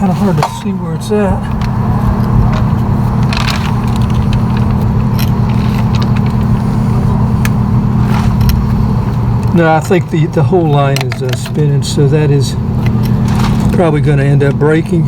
kind of hard to see where it's at. No, I think the whole line is spinning, so that is probably going to end up breaking.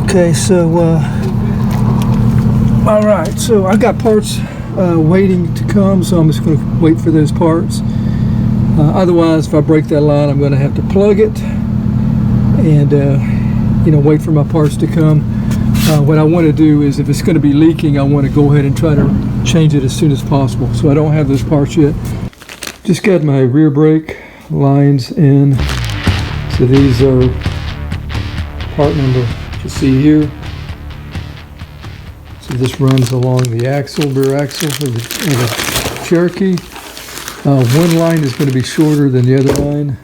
Okay, so all right, so I got parts waiting to come, so I'm just going to wait for those parts. Otherwise, if I break that line, I'm going to have to plug it and wait for my parts to come. What I want to do is, if it's going to be leaking, I want to go ahead and try to change it as soon as possible. So I don't have those parts yet. Just got my rear brake lines in. So these are part number you see here. So this runs along the rear axle of the Cherokee. One line is going to be shorter than the other line.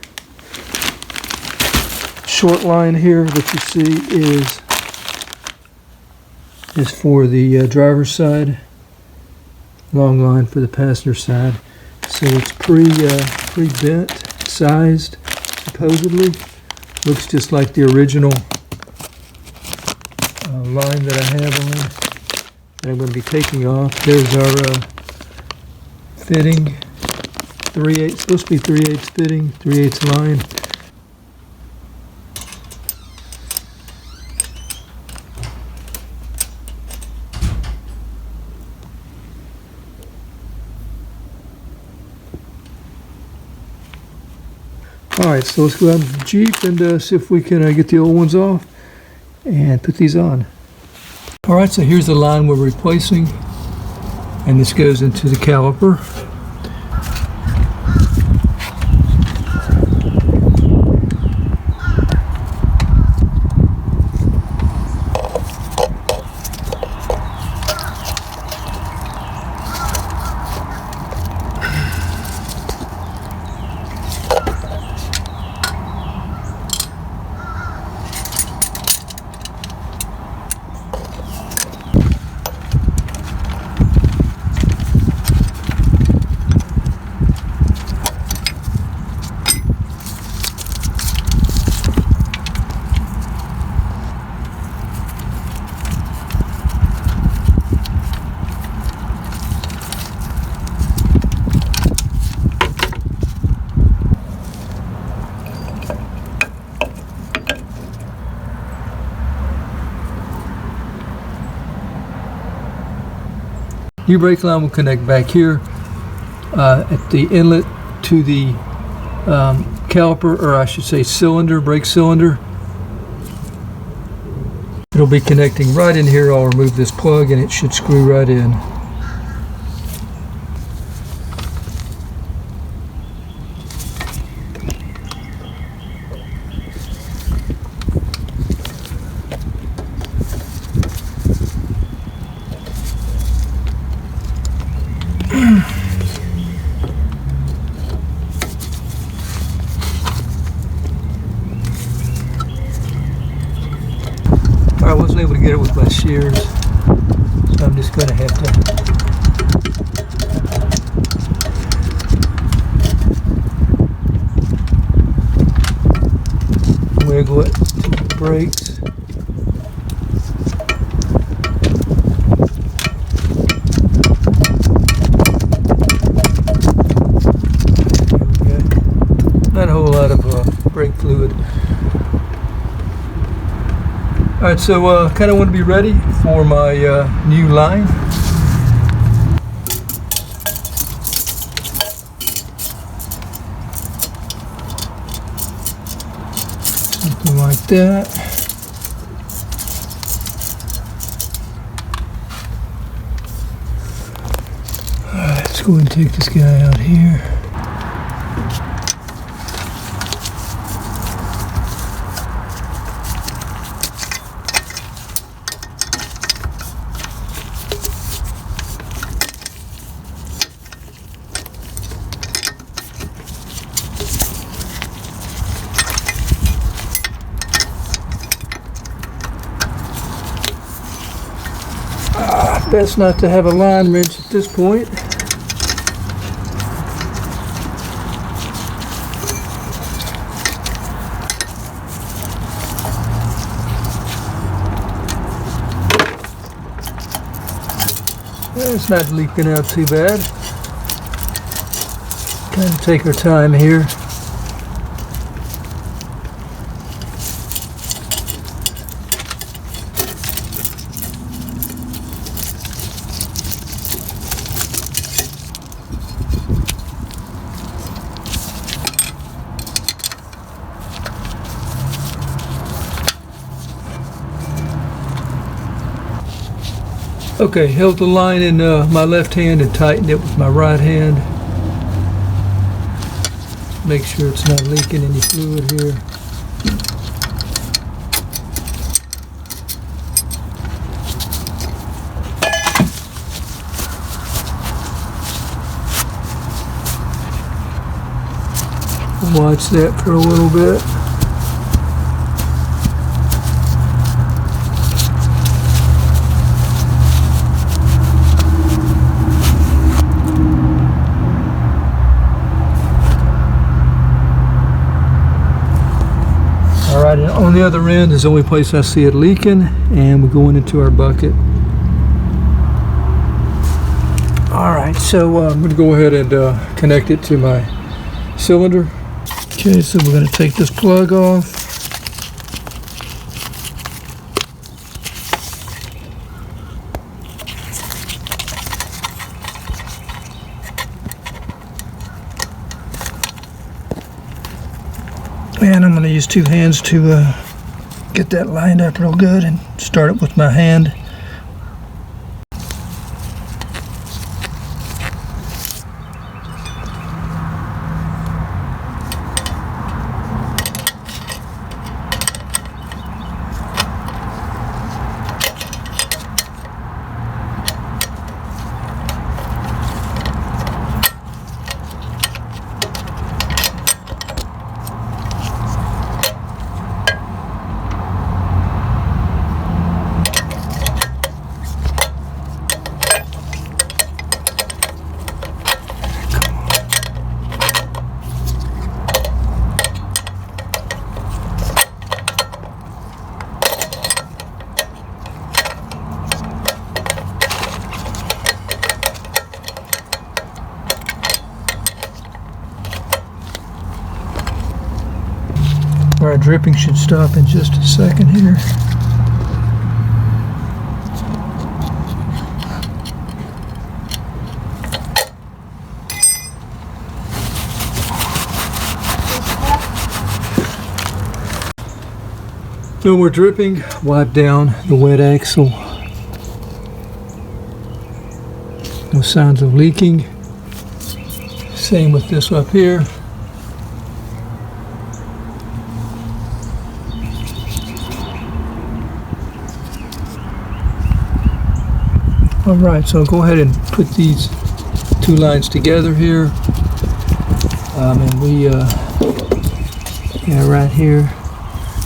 Short line here that you see is for the driver's side. Long line for the passenger side. So it's pre-bent, sized, supposedly. Looks just like the original line that I have on. That I'm going to be taking off. There's our fitting. 3/8, supposed to be 3/8 fitting, 3/8 line. Alright, so let's go out to the Jeep and see if we can get the old ones off and put these on. Alright, so here's the line we're replacing, and this goes into the caliper. New brake line will connect back here at the inlet to the caliper, or I should say cylinder, brake cylinder. It'll be connecting right in here. I'll remove this plug and it should screw right in. I wasn't able to get it with my shears, so I'm just going to have to wiggle it to the brakes. Not a whole lot of brake fluid. Alright, so kind of want to be ready for my new line. Something like that. Alright, let's go and take this guy out here. Best not to have a line wrench at this point. It's not leaking out too bad. Kind of take our time here. Okay, held the line in my left hand and tightened it with my right hand. Make sure it's not leaking any fluid here. Watch that for a little bit. Alright, and on the other end is the only place I see it leaking, and we're going into our bucket. Alright, so I'm going to go ahead and connect it to my cylinder. Okay, so we're going to take this plug off. And I'm going to use two hands to get that lined up real good and start it with my hand. Our dripping should stop in just a second here. No more dripping. Wipe down the wet axle. No signs of leaking. Same with this up here. Alright, so I'll go ahead and put these two lines together here. And we, right here,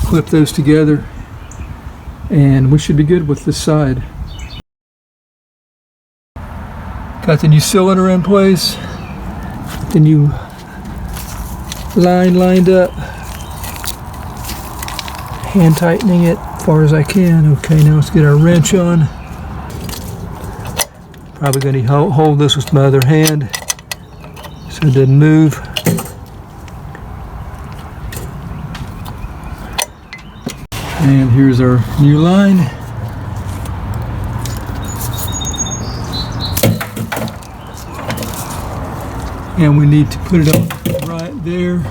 clip those together. And we should be good with this side. Got the new cylinder in place. The new line lined up. Hand tightening it as far as I can. Okay, now let's get our wrench on. Probably going to hold this with my other hand so it doesn't move. And here's our new line. And we need to put it on right there.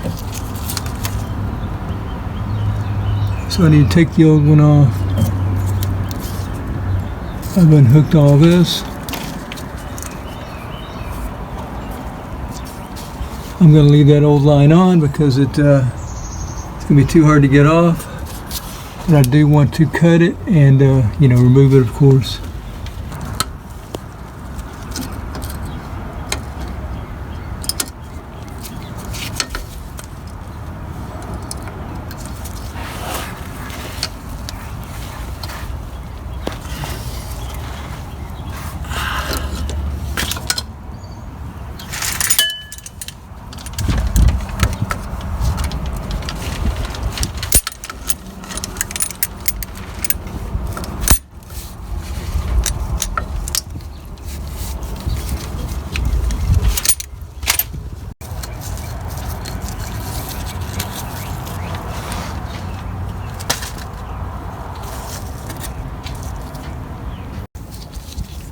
So I need to take the old one off. I've unhooked all this. I'm going to leave that old line on because it's going to be too hard to get off. But I do want to cut it and remove it, of course.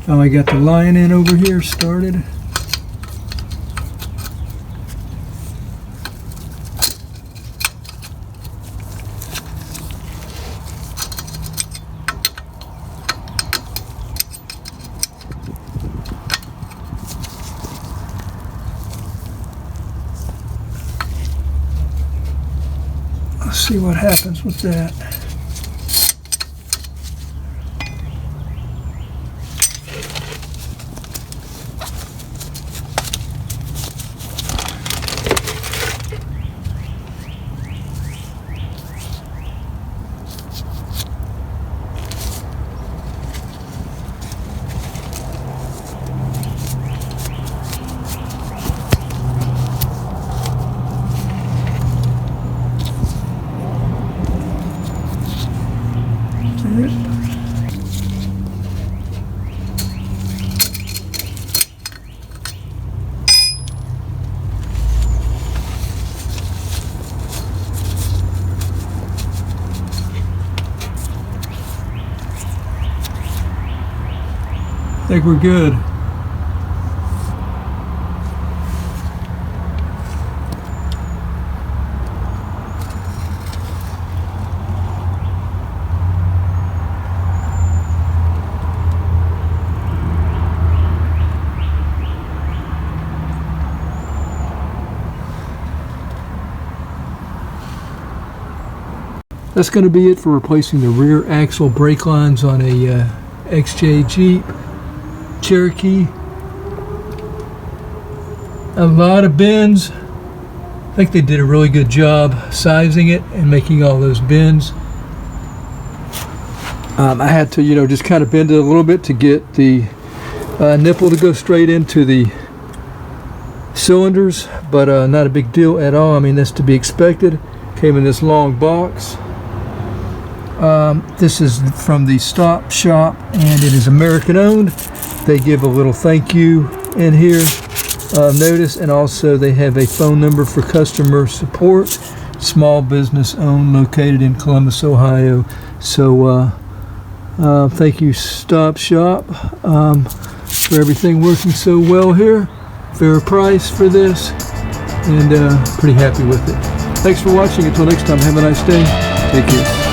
Finally got the line in over here started. Let's see what happens with that. I think we're good. That's going to be it for replacing the rear axle brake lines on a XJ Jeep Cherokee. A lot of bends. I think they did a really good job sizing it and making all those bends. I had to, just kind of bend it a little bit to get the nipple to go straight into the cylinders, but not a big deal at all. I mean, that's to be expected. Came in this long box. This is from the Stop Shop, and it is American owned. They give a little thank you in here, notice, and also they have a phone number for customer support. Small business owned, located in Columbus, Ohio. So thank you, Stop Shop, for everything working so well here. Fair price for this, and pretty happy with it. Thanks for watching. Until next time, have a nice day. Take care.